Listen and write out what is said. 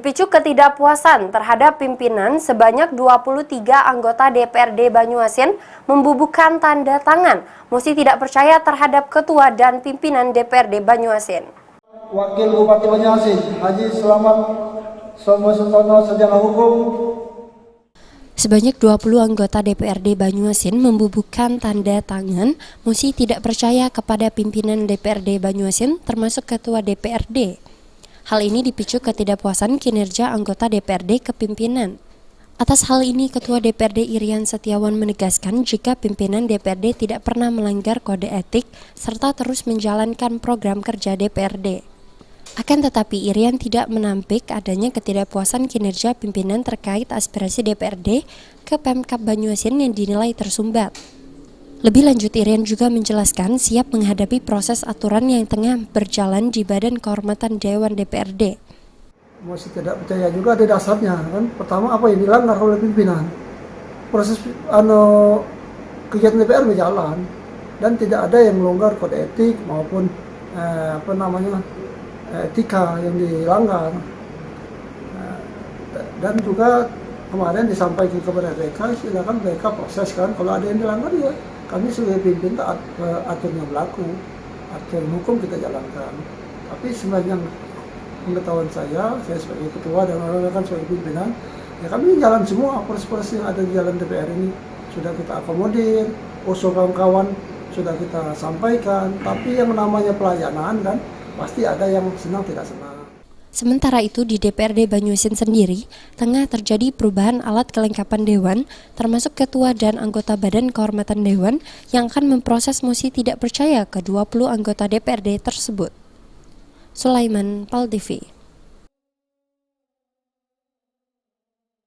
Dipicu ketidakpuasan terhadap pimpinan, sebanyak 23 anggota DPRD Banyuasin membubuhkan tanda tangan mosi tidak percaya terhadap ketua dan pimpinan DPRD Banyuasin. Wakil Bupati Banyuasin, Haji Selamat Somosutono, Sarjana Hukum. Sebanyak 20 anggota DPRD Banyuasin membubuhkan tanda tangan mosi tidak percaya kepada pimpinan DPRD Banyuasin termasuk ketua DPRD. Hal ini dipicu ketidakpuasan kinerja anggota DPRD ke pimpinan. Atas hal ini, Ketua DPRD Irian Setiawan menegaskan jika pimpinan DPRD tidak pernah melanggar kode etik serta terus menjalankan program kerja DPRD. Akan tetapi, Irian tidak menampik adanya ketidakpuasan kinerja pimpinan terkait aspirasi DPRD ke Pemkab Banyuasin yang dinilai tersumbat. Lebih lanjut, Irian juga menjelaskan siap menghadapi proses aturan yang tengah berjalan di Badan Kehormatan Dewan DPRD. Masih tidak percaya juga ada dasarnya kan. Pertama, apa yang dilanggar oleh pimpinan? Proses kegiatan DPR berjalan dan tidak ada yang melanggar kode etik maupun etika yang dilanggar. Dan juga kemarin disampaikan kepada BK, silakan BK proses kan. Kalau ada yang dilanggar ya kami sebagai pimpinan taat aturnya berlaku, aturan hukum kita jalankan. Tapi sebenarnya pengetahuan saya sebagai ketua dan rekan sebagai pimpinan, ya kami jalan semua proses-proses yang ada di dalam DPR ini sudah kita akomodir, usul kawan-kawan sudah kita sampaikan. Tapi yang namanya pelayanan kan pasti ada yang senang tidak senang. Sementara itu di DPRD Banyuasin sendiri tengah terjadi perubahan alat kelengkapan Dewan termasuk ketua dan anggota Badan Kehormatan Dewan yang akan memproses mosi tidak percaya ke 20 anggota DPRD tersebut. Sulaiman, PAL TV.